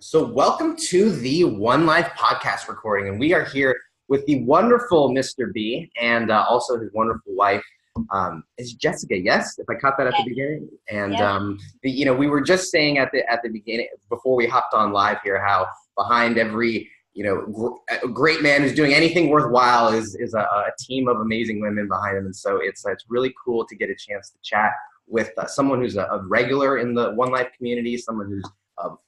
So welcome to the One Life podcast recording, and we are here with the wonderful Mr. B and also his wonderful wife. Is Jessica? Yes, if I caught that at the beginning. And we were just saying at the beginning before we hopped on live here how behind every great man who's doing anything worthwhile is a team of amazing women behind him, and so it's really cool to get a chance to chat with someone who's a regular in the One Life community, someone who's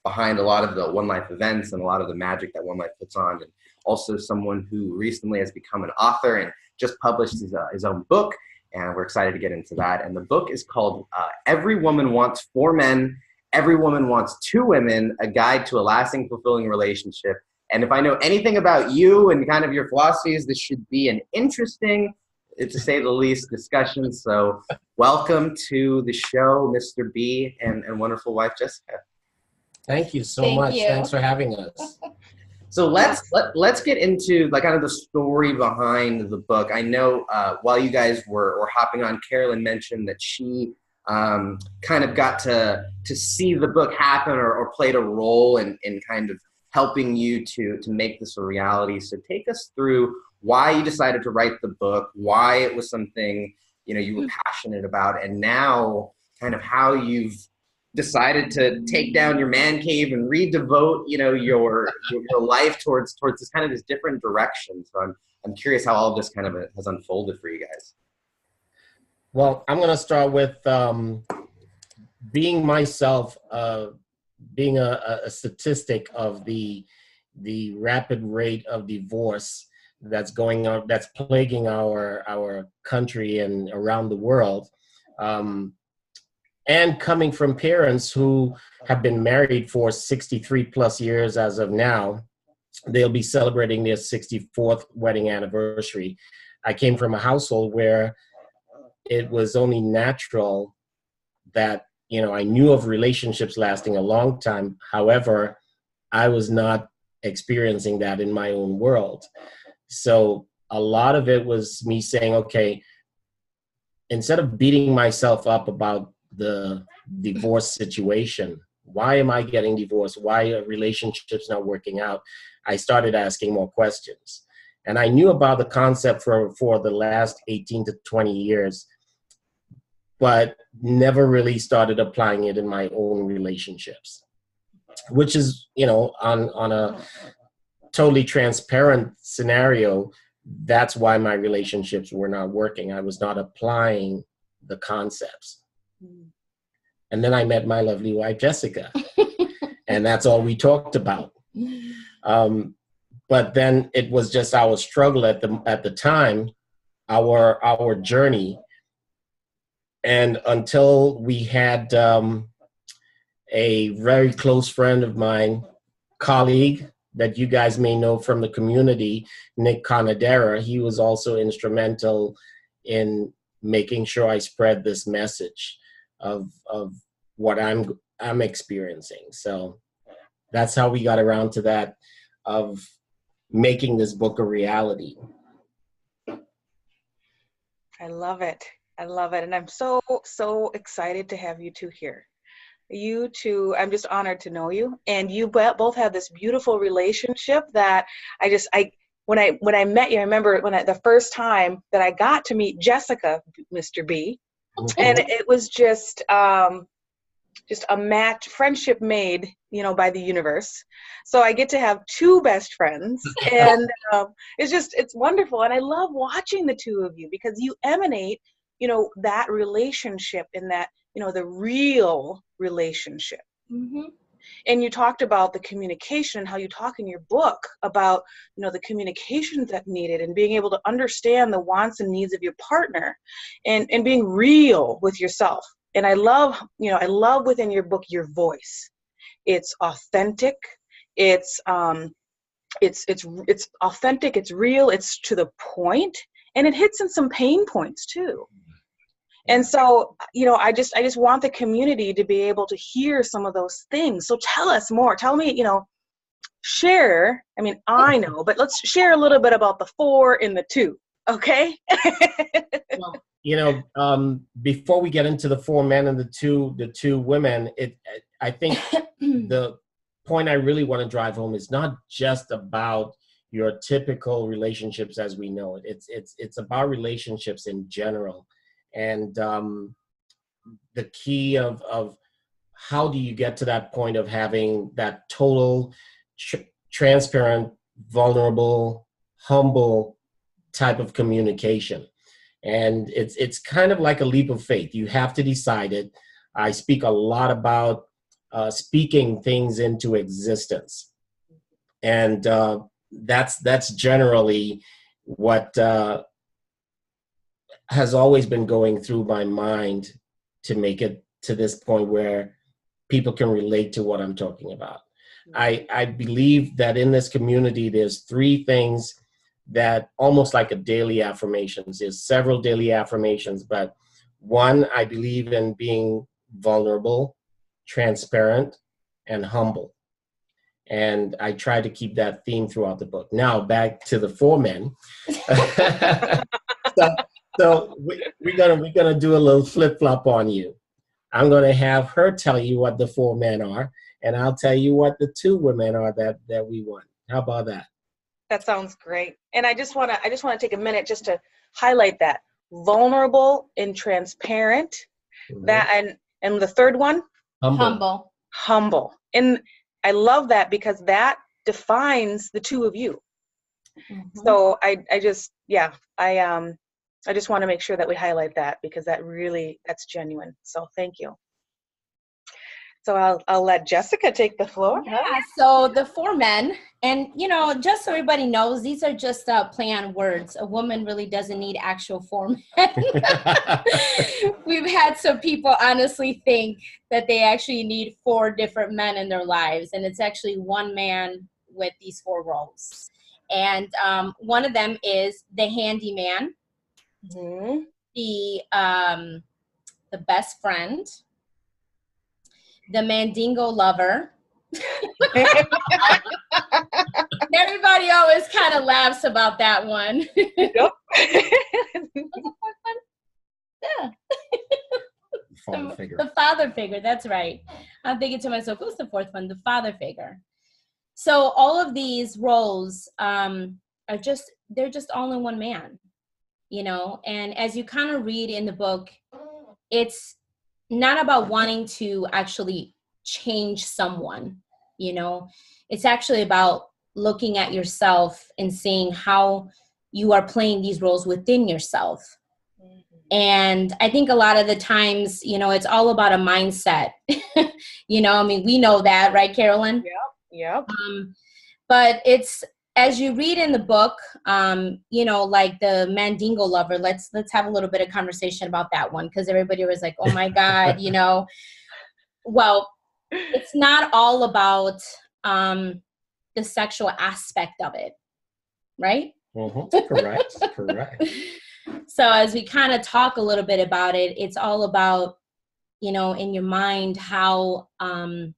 behind a lot of the One Life events and a lot of the magic that One Life puts on, and also someone who recently has become an author and just published his own book, and we're excited to get into that. And the book is called Every Woman Wants 4 Men, Every Woman Wants 2 Women, A Guide to a Lasting, Fulfilling Relationship. And if I know anything about you and kind of your philosophies, this should be an interesting, to say the least, discussion. So welcome to the show, Mr. B and wonderful wife, Jessica. Thank you so much. Thanks for having us. So let's get into kind of the story behind the book. I know while you guys were hopping on, Carolyn mentioned that she kind of got to see the book happen or played a role in kind of helping you to make this a reality. So take us through why you decided to write the book, why it was something you were passionate about, and now kind of how you've decided to take down your man cave and redevote, your life towards this different direction. So I'm curious how all of this kind of has unfolded for you guys. Well, I'm going to start with being myself, being a statistic of the rapid rate of divorce that's going on, that's plaguing our country and around the world. And coming from parents who have been married for 63 plus years as of now. They'll be celebrating their 64th wedding anniversary. I came from a household where it was only natural that, I knew of relationships lasting a long time. However, I was not experiencing that in my own world. So a lot of it was me saying, okay, instead of beating myself up about the divorce situation, why am I getting divorced? Why are relationships not working out? I started asking more questions. And I knew about the concept for the last 18 to 20 years, but never really started applying it in my own relationships, which is, on a totally transparent scenario, that's why my relationships were not working. I was not applying the concepts. And then I met my lovely wife, Jessica, and that's all we talked about. But then it was just our struggle at the time, our journey. And until we had a very close friend of mine, colleague that you guys may know from the community, Nick Conadera, he was also instrumental in making sure I spread this message of what I'm experiencing. So that's how we got around to that, of making this book a reality. I love it. And I'm so excited to have you two here. You two, I'm just honored to know you. And you both have this beautiful relationship that when I met you, I remember the first time that I got to meet Jessica, Mr. B, and it was just a match, friendship made, by the universe. So I get to have 2 best friends, and it's wonderful. And I love watching the 2 of you because you emanate, that relationship and that, the real relationship. Mm-hmm. And you talked about the communication and how you talk in your book about, the communication that's needed and being able to understand the wants and needs of your partner and being real with yourself. And I love within your book, your voice. It's authentic. It's authentic. It's real. It's to the point, and it hits in some pain points too. And so, I just want the community to be able to hear some of those things. So tell us more. Tell me, share. I mean, I know, but let's share a little bit about the 4 and the 2. Okay. Before we get into the 4 men and the two women, I think the point I really want to drive home is not just about your typical relationships as we know it. It's about relationships in general. And the key of how do you get to that point of having that total transparent, vulnerable, humble type of communication. And it's kind of like a leap of faith. You have to decide it. I speak a lot about speaking things into existence. And that's generally what has always been going through my mind to make it to this point where people can relate to what I'm talking about. I believe that in this community, there's 3 things that almost like a daily affirmations. There's several daily affirmations, but one, I believe in being vulnerable, transparent, and humble. And I try to keep that theme throughout the book. Now back to the 4 men. so we're gonna do a little flip flop on you. I'm gonna have her tell you what the 4 men are, and I'll tell you what the 2 women are that we want. How about that? That sounds great. And I just want to take a minute just to highlight that vulnerable and transparent. Mm-hmm. That and the 3rd one, humble. And I love that because that defines the 2 of you. Mm-hmm. So I just want to make sure that we highlight that because that's genuine. So thank you. So I'll let Jessica take the floor. Yeah, so the 4 men, and just so everybody knows, these are just play on words. A woman really doesn't need actual 4 men. We've had some people honestly think that they actually need 4 different men in their lives, and it's actually 1 man with these 4 roles. And one of them is the handyman, mm-hmm. the best friend, the mandingo lover. Everybody always kind of laughs about that one. Yep. Yeah. The father figure, that's right. I'm thinking to myself, who's the 4th one? The father figure. So all of these roles they're just all in 1 man, and as you kind of read in the book, it's not about wanting to actually change someone, it's actually about looking at yourself and seeing how you are playing these roles within yourself. Mm-hmm. And I think a lot of the times, it's all about a mindset. We know that, right, Carolyn? Yep. But it's, as you read in the book, like the mandingo lover, let's have a little bit of conversation about that one, because everybody was like, oh my God, Well, it's not all about the sexual aspect of it, right? Mm-hmm. Correct. So as we kind of talk a little bit about it, it's all about, in your mind, how we're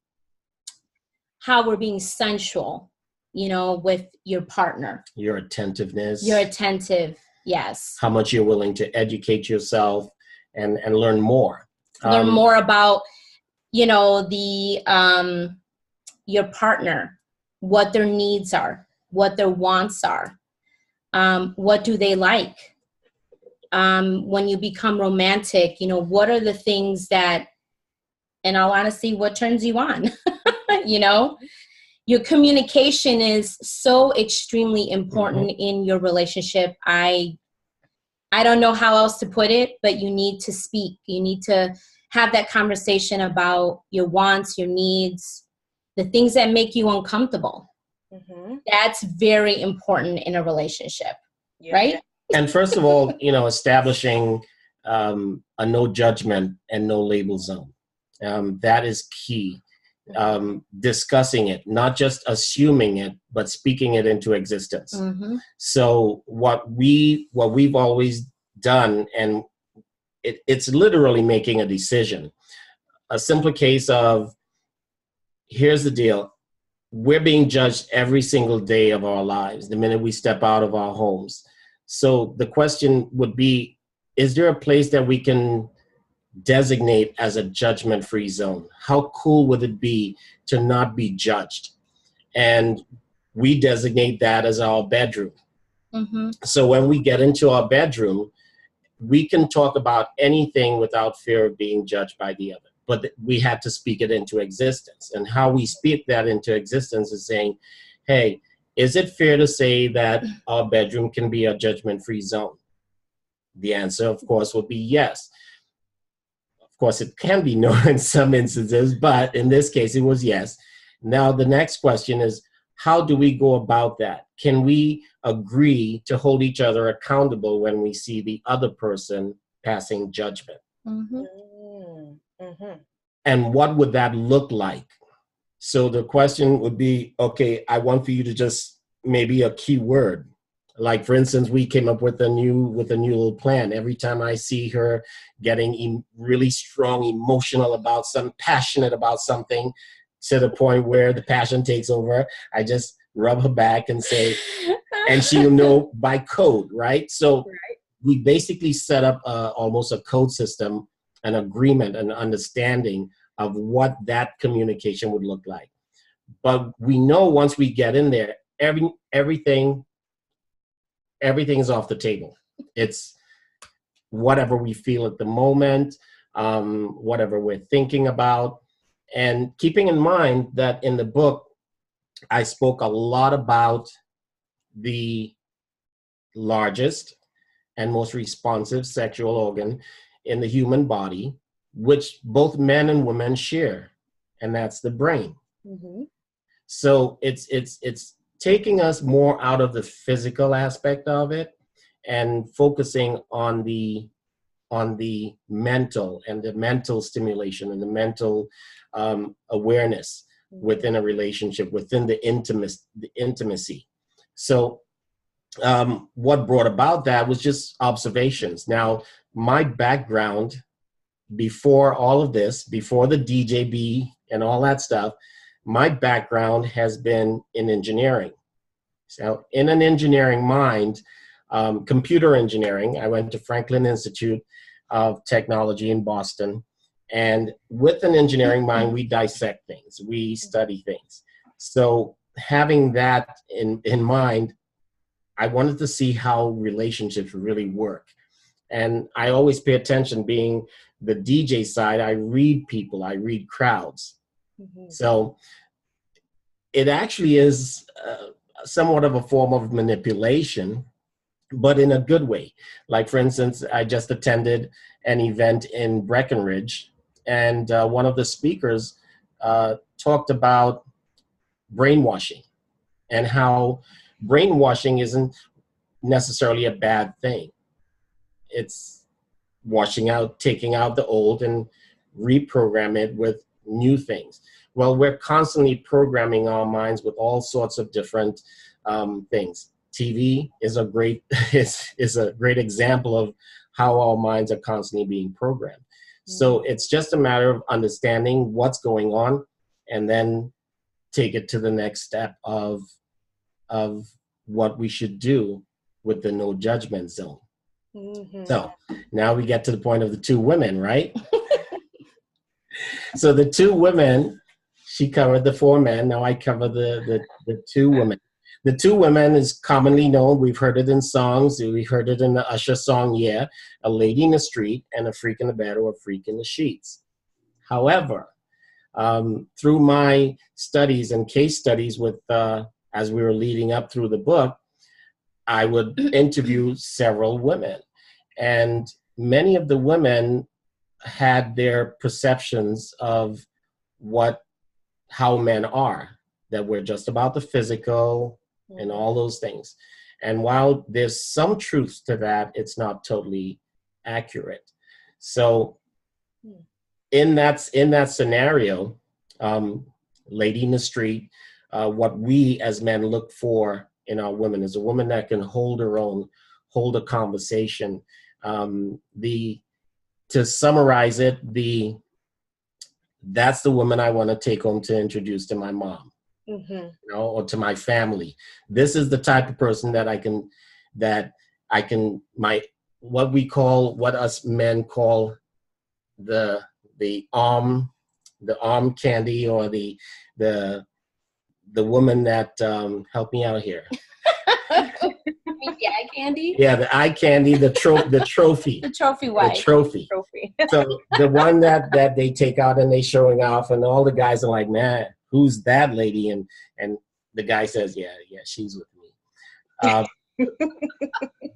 being sensual, with your partner. Your attentiveness. You're attentive, yes. How much you're willing to educate yourself and learn more. Learn more about, your partner, what their needs are, what their wants are, what do they like. When you become romantic, what are the things that, in all honesty, what turns you on? Your communication is so extremely important mm-hmm. in your relationship. I don't know how else to put it, but you need to speak. You need to have that conversation about your wants, your needs, the things that make you uncomfortable. Mm-hmm. That's very important in a relationship, right? And first of all, establishing a no judgment and no label zone. That is key. Discussing it, not just assuming it, but speaking it into existence. Mm-hmm. So what we've always done, and it's literally making a decision. A simple case of, here's the deal. We're being judged every single day of our lives, the minute we step out of our homes. So the question would be, is there a place that we can designate as a judgment-free zone? How cool would it be to not be judged? And we designate that as our bedroom. Mm-hmm. So when we get into our bedroom, we can talk about anything without fear of being judged by the other. But we had to speak it into existence. And how we speak that into existence is saying, hey, is it fair to say that our bedroom can be a judgment-free zone? The answer, of course, would be yes. Of course, it can be no in some instances, but in this case, it was yes. Now, the next question is, how do we go about that? Can we agree to hold each other accountable when we see the other person passing judgment? Mm-hmm. Mm-hmm. And what would that look like? So the question would be, okay, I want for you to just maybe a key word. Like, for instance, we came up with a new little plan. Every time I see her getting really strong, emotional about passionate about something, to the point where the passion takes over, I just rub her back and say, and she'll know by code, right? So we basically set up almost a code system, an agreement, an understanding of what that communication would look like. But we know once we get in there, everything is off the table. It's whatever we feel at the moment, whatever we're thinking about. And keeping in mind that in the book, I spoke a lot about the largest and most responsive sexual organ in the human body, which both men and women share, and that's the brain. Mm-hmm. So it's taking us more out of the physical aspect of it and focusing on the mental and the mental stimulation and the mental awareness within a relationship, within the intimacy. So what brought about that was just observations. Now, my background before all of this, before the DJB and all that stuff, my background has been in engineering. So in an engineering mind, computer engineering, I went to Franklin Institute of Technology in Boston. And with an engineering mind, we dissect things, we study things. So having that in mind, I wanted to see how relationships really work. And I always pay attention, being the DJ side, I read people, I read crowds. Mm-hmm. So it actually is somewhat of a form of manipulation, but in a good way. Like, for instance, I just attended an event in Breckenridge, and one of the speakers talked about brainwashing and how brainwashing isn't necessarily a bad thing. It's washing out, taking out the old and reprogram it with new things. Well, we're constantly programming our minds with all sorts of different things. TV is a great is a great example of how our minds are constantly being programmed. So it's just a matter of understanding what's going on and then take it to the next step of what we should do with the no judgment zone. Mm-hmm. So now we get to the point of the two women, right? So the two women, she covered the four men. Now I cover the two women. The two women is commonly known. We've heard it in songs. We've heard it in the Usher song, Yeah, a lady in the street and a freak in the bed or a freak in the sheets. However, through my studies and case studies with, as we were leading up through the book, I would interview several women. And many of the women had their perceptions of how men are, that we're just about the physical and all those things. And while there's some truth to that, it's not totally accurate. So in that scenario, lady in the street, what we as men look for in our women is a woman that can hold her own, hold a conversation. To summarize it, that's the woman I want to take home to introduce to my mom, or to my family. This is the type of person that what us men call the arm candy, or the woman that helped me out here. The eye candy? Yeah, the eye candy, the trophy. The trophy wife. The trophy. So the one that they take out and they showing off, and all the guys are like, man, who's that lady? And the guy says, yeah, she's with me.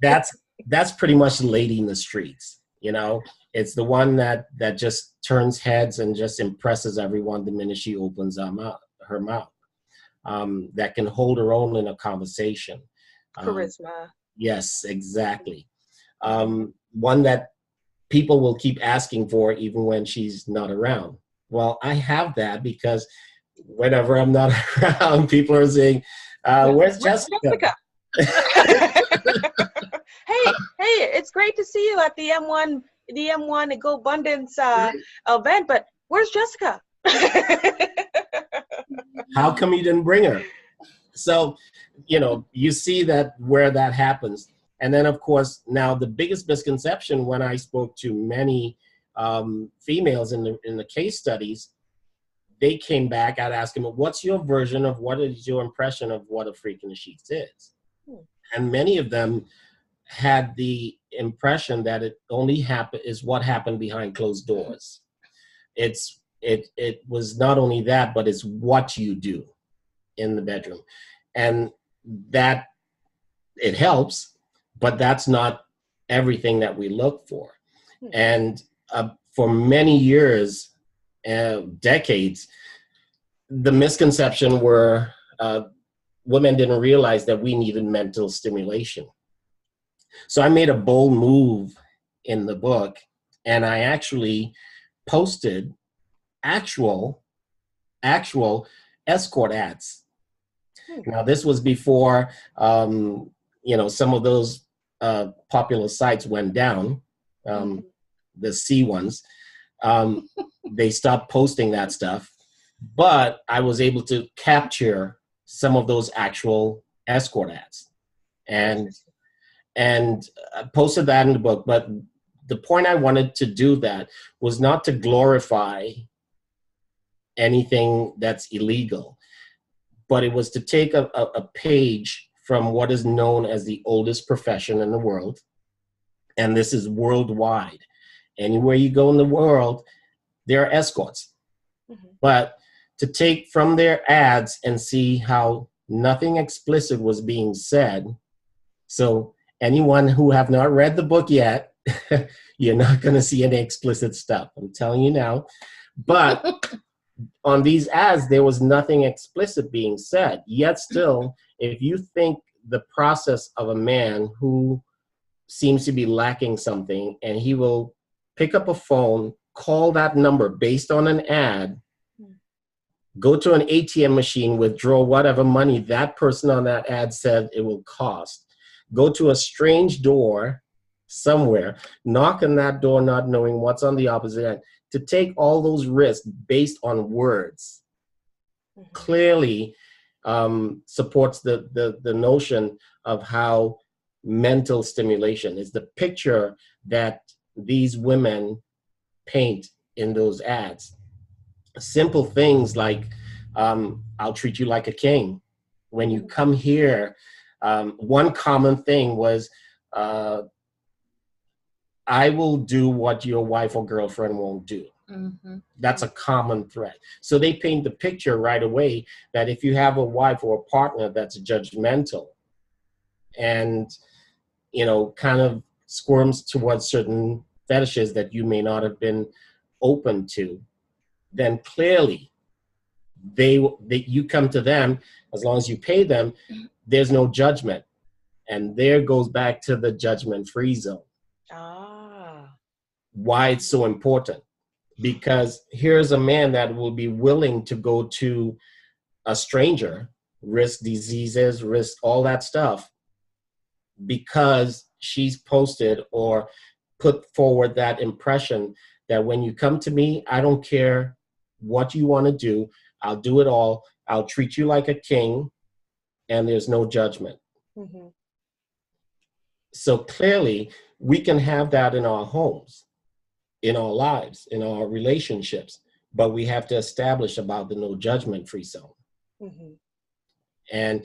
That's pretty much the lady in the streets. You know, it's the one that just turns heads and just impresses everyone the minute she opens her mouth. That can hold her own in a conversation. Charisma. Yes, exactly. One that people will keep asking for even when she's not around. Well, I have that because whenever I'm not around, people are saying, where's Jessica? Hey, it's great to see you at the M1 Go Abundance event, but where's Jessica? How come you didn't bring her? So, you see that where that happens. And then, of course, now the biggest misconception when I spoke to many females in the case studies, they came back, I'd ask them, what's your version of what is your impression of what a freak in the sheets is? And many of them had the impression that it only is what happened behind closed doors. It was not only that, but it's what you do in the bedroom. And that it helps, but that's not everything that we look for. And for many years, decades, the misconception were women didn't realize that we needed mental stimulation. So I made a bold move in the book, and I actually posted actual escort ads. Now, this was before, some of those popular sites went down, the C ones. They stopped posting that stuff, but I was able to capture some of those actual escort ads and posted that in the book. But the point I wanted to do that was not to glorify anything that's illegal, but it was to take a page from what is known as the oldest profession in the world. And this is worldwide. Anywhere you go in the world, there are escorts. But to take from their ads and see how nothing explicit was being said. So anyone who have not read the book yet, you're not going to see any explicit stuff. I'm telling you now. But on these ads, there was nothing explicit being said. Yet still, if you think the process of a man who seems to be lacking something, and he will pick up a phone, call that number based on an ad, go to an ATM machine, withdraw whatever money that person on that ad said it will cost, go to a strange door somewhere, knock on that door not knowing what's on the opposite end, to take all those risks based on words, clearly supports the notion of how mental stimulation is the picture that these women paint in those ads. Simple things like, I'll treat you like a king. When you come here, one common thing was, I will do what your wife or girlfriend won't do. That's a common thread. So they paint the picture right away that if you have a wife or a partner that's judgmental and, kind of squirms towards certain fetishes that you may not have been open to, then clearly you come to them, as long as you pay them, there's no judgment. And there goes back to the judgment-free zone. Why it's so important. Because here's a man that will be willing to go to a stranger, risk diseases, risk all that stuff, because she's posted or put forward that impression that when you come to me, I don't care what you want to do. I'll do it all. I'll treat you like a king, and there's no judgment. So clearly, we can have that in our homes. in our lives, in our relationships, but we have to establish about the no judgment free zone. Mm-hmm. And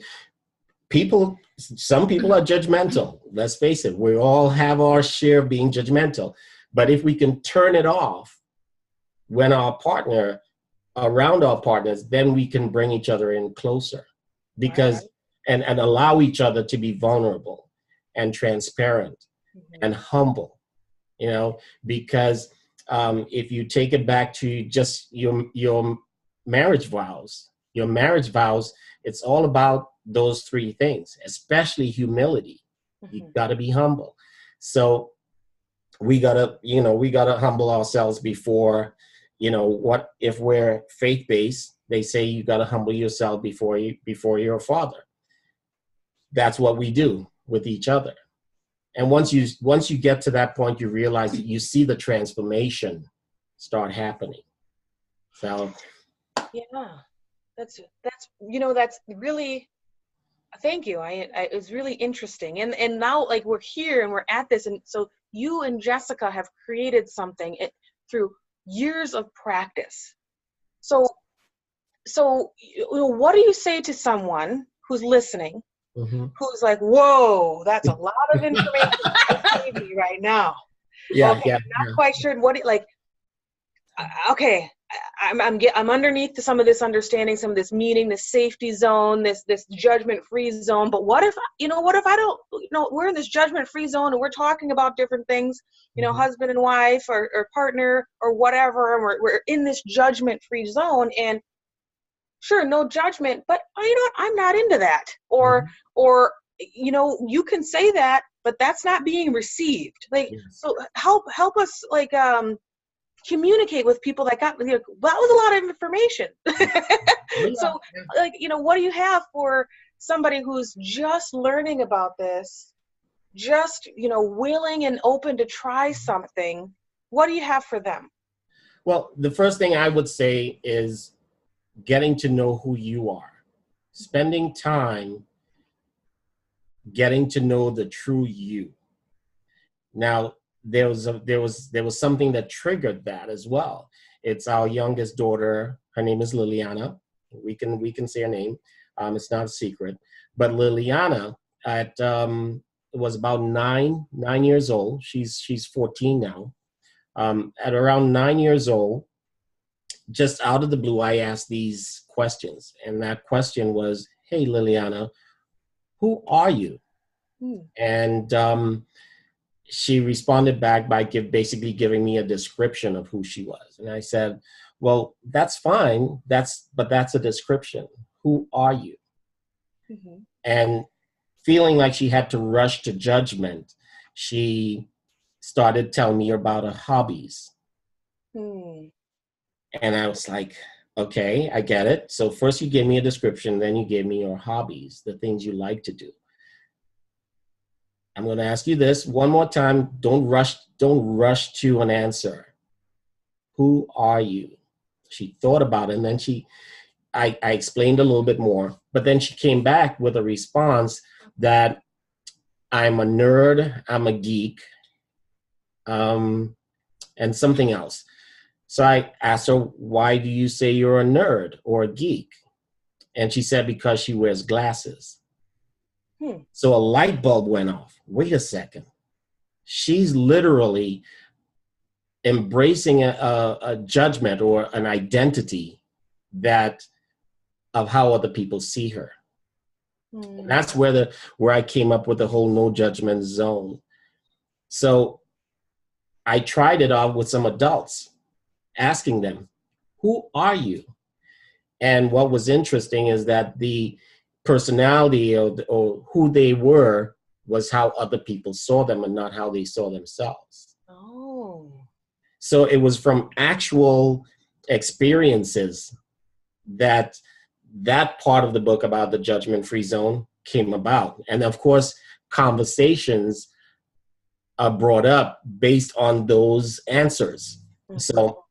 some people are judgmental. Let's face it. We all have our share of being judgmental. But if we can turn it off when around our partners, then we can bring each other in closer, because, and allow each other to be vulnerable and transparent and humble, because if you take it back to just your marriage vows, it's all about those three things, especially humility. You got to be humble. So we gotta humble ourselves before, what if we're faith-based, they say you gotta humble yourself before your father. That's what we do with each other. And once you get to that point, you realize that you see the transformation start happening. So yeah, that's really, thank you. It was really interesting. And now, like, we're here and we're at this. And so you and Jessica have created something through years of practice. So what do you say to someone who's listening, who's like, whoa, that's a lot of information to give me right now. Yeah, okay, yeah. I'm not quite sure what okay. I'm underneath some of this understanding, some of this meaning, this safety zone, this judgment-free zone. But what if I don't, we're in this judgment-free zone and we're talking about different things, husband and wife or partner or whatever, and we're in this judgment-free zone, and sure, no judgment, but you know what, I'm not into that. Or you can say that, but that's not being received. Like, so help us, like, communicate with people that got, that was a lot of information. So, like, what do you have for somebody who's just learning about this, just, willing and open to try something? What do you have for them? Well, the first thing I would say is getting to know who you are, spending time getting to know the true you. Now, there was something that triggered that as well. It's our youngest daughter. Her name is Liliana. We can say her name. It's not a secret. But Liliana was about nine years old. She's 14 now. At around 9 years old, just out of the blue, I asked these questions, and that question was, "Hey, Liliana, who are you?" And she responded back by basically giving me a description of who she was. And I said, well, that's fine. But that's a description. Who are you? And feeling like she had to rush to judgment, she started telling me about her hobbies. And I was like, okay, I get it. So first you gave me a description, then you gave me your hobbies, the things you like to do. I'm going to ask you this one more time. Don't rush to an answer. Who are you? She thought about it, and then I explained a little bit more, but then she came back with a response that I'm a nerd, I'm a geek, and something else. So I asked her, why do you say you're a nerd or a geek? And she said, because she wears glasses. So a light bulb went off. Wait a second. She's literally embracing a judgment or an identity of how other people see her. And that's where I came up with the whole no judgment zone. So I tried it off with some adults, asking them, who are you? And what was interesting is that the personality or who they were was how other people saw them and not how they saw themselves. So it was from actual experiences that part of the book about the judgment-free zone came about. And of course, conversations are brought up based on those answers. So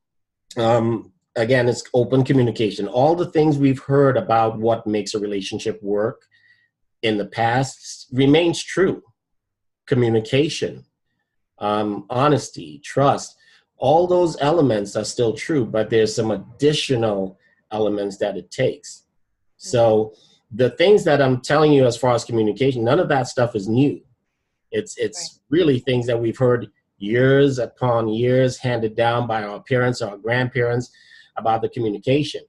again, it's open communication. All the things we've heard about what makes a relationship work in the past remains true. Communication, honesty, trust. All those elements are still true, but there's some additional elements that it takes. So the things that I'm telling you as far as communication, none of that stuff is new. It's really things that we've heard years upon years handed down by our parents or our grandparents about the communication.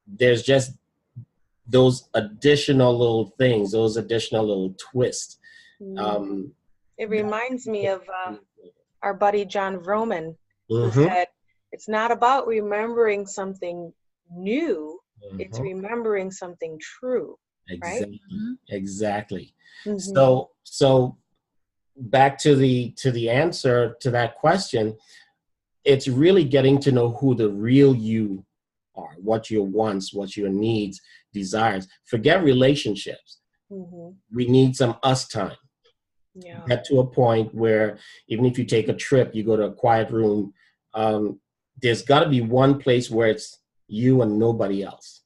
There's just those additional little things, those additional little twists. It reminds me of our buddy John Vroman, who said, it's not about remembering something new, it's remembering something true. Exactly. Right? Exactly. So back to the answer to that question, it's really getting to know who the real you are, what your wants, what your needs, desires. Forget relationships. We need some us time. Get to a point where even if you take a trip, you go to a quiet room, there's got to be one place where it's you and nobody else.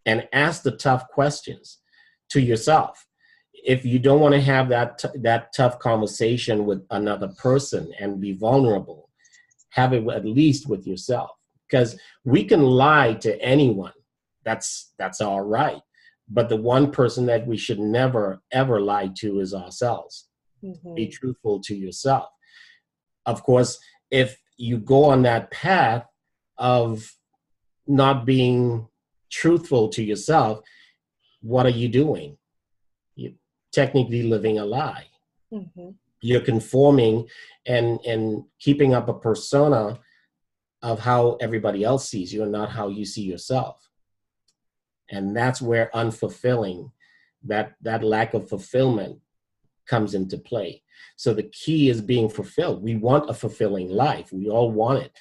And ask the tough questions to yourself. If you don't want to have that tough conversation with another person and be vulnerable, have it at least with yourself. Because we can lie to anyone. That's all right. But the one person that we should never, ever lie to is ourselves. Be truthful to yourself. Of course, if you go on that path of not being truthful to yourself, what are you doing? You're technically living a lie. You're conforming and keeping up a persona of how everybody else sees you and not how you see yourself. And that's where unfulfilling, that lack of fulfillment comes into play. So the key is being fulfilled. We want a fulfilling life. We all want it.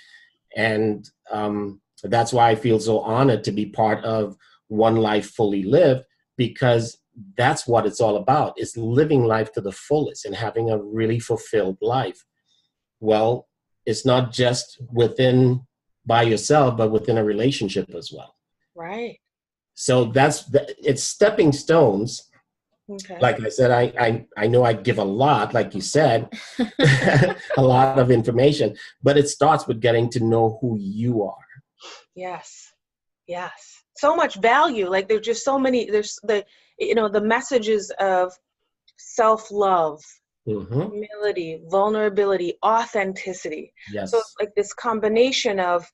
And that's why I feel so honored to be part of One Life Fully Lived, because that's what it's all about, is living life to the fullest and having a really fulfilled life. Well, it's not just by yourself, but within a relationship as well. Right. So it's stepping stones. Like I said, I know I give a lot, like you said, a lot of information, but it starts with getting to know who you are. Yes. So much value. Like there's just so many, there's the messages of self-love, humility, vulnerability, authenticity. Yes. So it's like this combination of,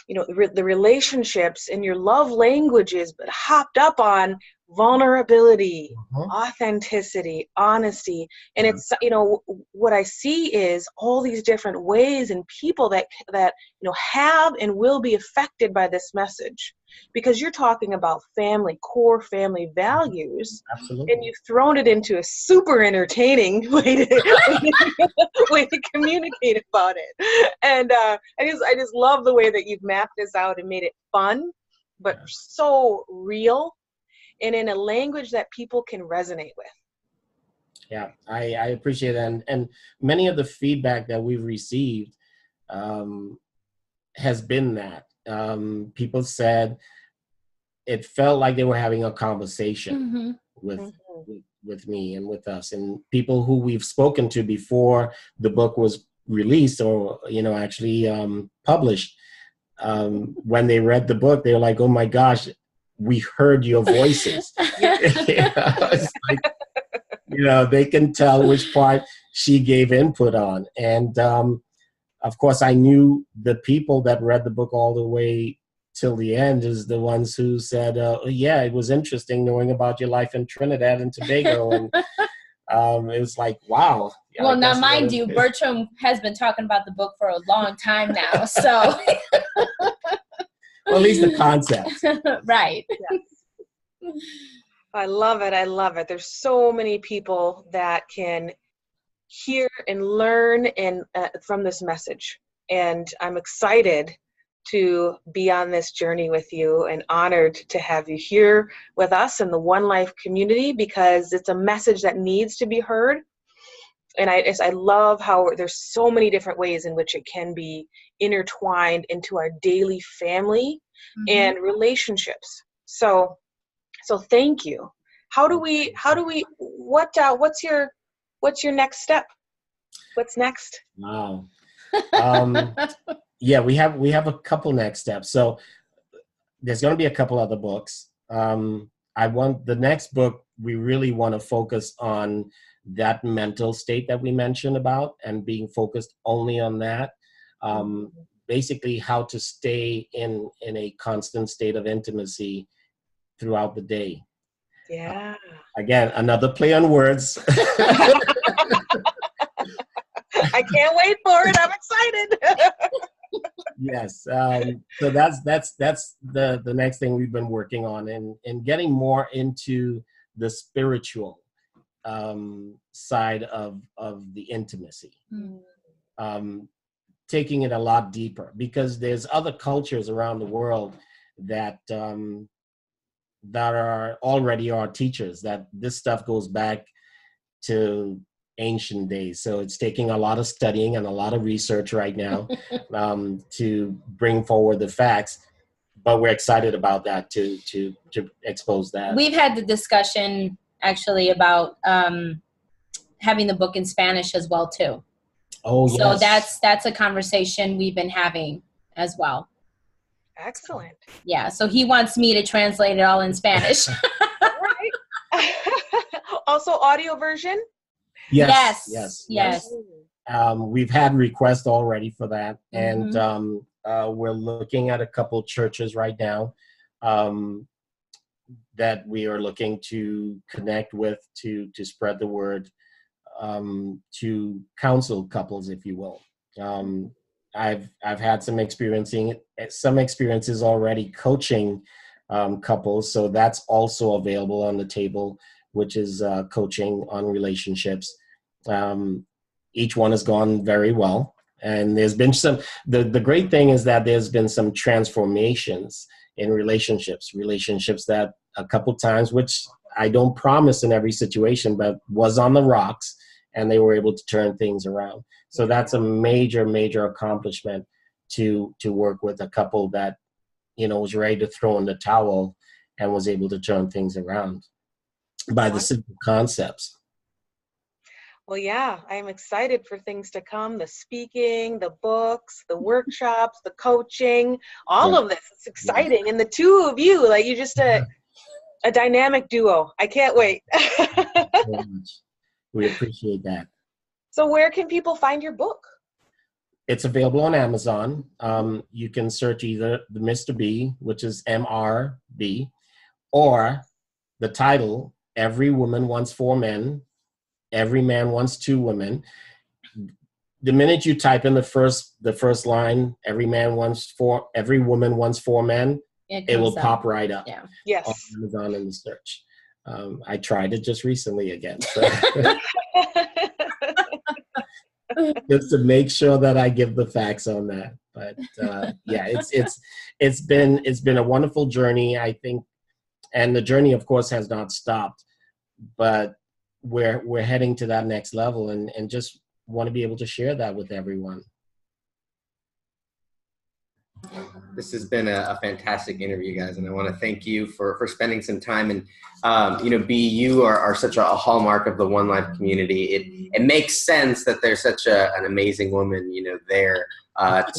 the relationships and your love languages, but hopped up on vulnerability, authenticity, honesty. And it's, what I see is all these different ways and people that have and will be affected by this message, because you're talking about core family values. Absolutely. And you've thrown it into a super entertaining way to communicate about it. And I just love the way that you've mapped this out and made it fun, but so real, and in a language that people can resonate with. Yeah, I appreciate that. And many of the feedback that we've received has been that. People said it felt like they were having a conversation with me and with us. And people who we've spoken to before the book was released or, actually published, when they read the book, they were like, oh my gosh, we heard your voices. It's like, they can tell which part she gave input on. And of course, I knew the people that read the book all the way till the end is the ones who said, yeah, it was interesting knowing about your life in Trinidad and Tobago. And it was like, wow. Well, now mind you, Bertram has been talking about the book for a long time now, so. Well, at least the concept. Right. Yes. I love it. There's so many people that can hear and learn from this message. And I'm excited to be on this journey with you and honored to have you here with us in the One Life community, because it's a message that needs to be heard. And I love how there's so many different ways in which it can be intertwined into our daily family and relationships. So thank you. What's your next step? What's next? Wow. Yeah, we have a couple next steps. So there's going to be a couple other books. The next book, we really want to focus on that mental state that we mentioned about and being focused only on that. Basically how to stay in a constant state of intimacy throughout the day. Yeah. Again, another play on words. I can't wait for it. I'm excited. Yes. So that's the next thing we've been working on, and getting more into the spiritual side of the intimacy. Taking it a lot deeper, because there's other cultures around the world that are already our teachers, that this stuff goes back to ancient days. So it's taking a lot of studying and a lot of research right now to bring forward the facts, but we're excited about that to expose that. We've had the discussion actually about having the book in Spanish as well too. Oh, so yes. that's a conversation we've been having as well. Excellent. Yeah, so he wants me to translate it all in Spanish. Right. Also audio version? Yes. We've had requests already for that, and we're looking at a couple churches right now that we are looking to connect with to spread the word, to counsel couples, if you will. I've had some experiences already coaching couples, so that's also available on the table, which is coaching on relationships. Each one has gone very well, and there's been the great thing is that there's been some transformations in relationships that a couple times, which I don't promise in every situation, but was on the rocks, and they were able to turn things around. So that's a major accomplishment to work with a couple that, was ready to throw in the towel and was able to turn things around by the simple concepts. Well, yeah, I'm excited for things to come, the speaking, the books, the workshops, the coaching, all of this. It's exciting. And the two of you, like, you're just a dynamic duo. I can't wait. Very much. We appreciate that. So where can people find your book? It's available on Amazon. You can search either the Mr. B, which is MRB, or the title, Every Woman Wants 4 Men, Every Man Wants 2 Women. The minute you type in the first line, every woman wants 4 men, it will pop right up. Yeah. Yes. On Amazon in the search. I tried it just recently again. So. Just to make sure that I give the facts on that. But it's been a wonderful journey, I think, and the journey, of course, has not stopped. But we're heading to that next level, and just want to be able to share that with everyone. This has been a fantastic interview, guys, and I want to thank you for spending some time. And B, you are such a hallmark of the One Life community. It makes sense that there's such an amazing woman, there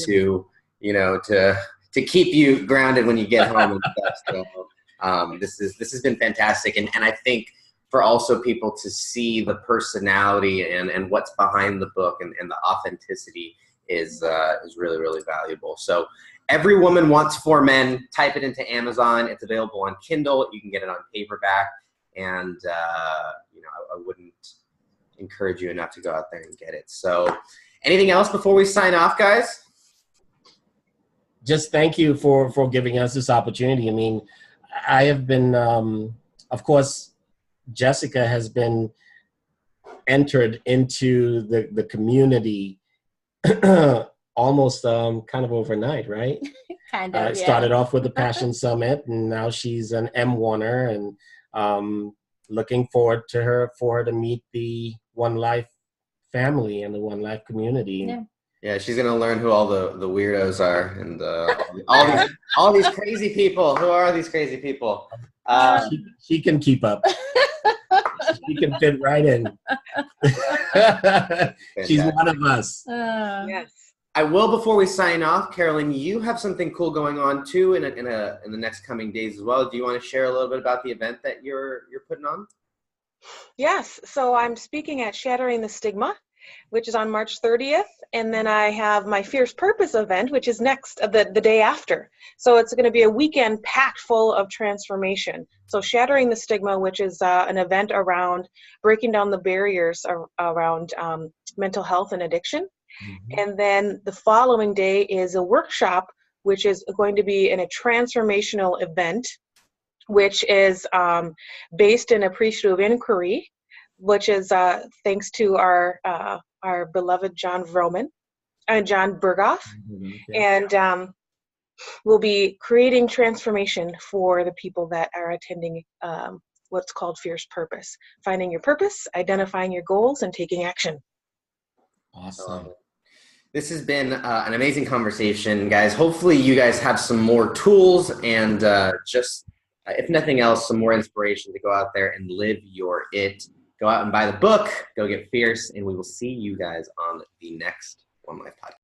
to keep you grounded when you get home and stuff. So this has been fantastic, and I think for also people to see the personality and what's behind the book and the authenticity is really, really valuable. So Every Woman Wants 4 Men. Type it into Amazon. It's available on Kindle. You can get it on paperback. And, I wouldn't encourage you enough to go out there and get it. So anything else before we sign off, guys? Just thank you for giving us this opportunity. I mean, I have been, of course, Jessica has been entered into the community almost kind of overnight, right? Kind of, Started off with the Passion Summit, and now she's an M1er, and looking forward for her to meet the One Life family and the One Life community. Yeah, she's gonna learn who all the weirdos are, and all these crazy people. Who are these crazy people? She can keep up. She can fit right in. She's one of us. Yes. I will, before we sign off, Carolyn, you have something cool going on too in the next coming days as well. Do you want to share a little bit about the event that you're putting on? Yes, so I'm speaking at Shattering the Stigma, which is on March 30th, and then I have my Fierce Purpose event, which is next, the day after. So it's going to be a weekend packed full of transformation. So Shattering the Stigma, which is an event around breaking down the barriers around mental health and addiction. Mm-hmm. And then the following day is a workshop, which is going to be in a transformational event, which is based in appreciative inquiry, which is thanks to our beloved John Berghoff, and we'll be creating transformation for the people that are attending what's called Fierce Purpose, finding your purpose, identifying your goals, and taking action. Awesome. This has been an amazing conversation, guys. Hopefully you guys have some more tools and just, if nothing else, some more inspiration to go out there and live your it. Go out and buy the book, go get fierce, and we will see you guys on the next One Life podcast.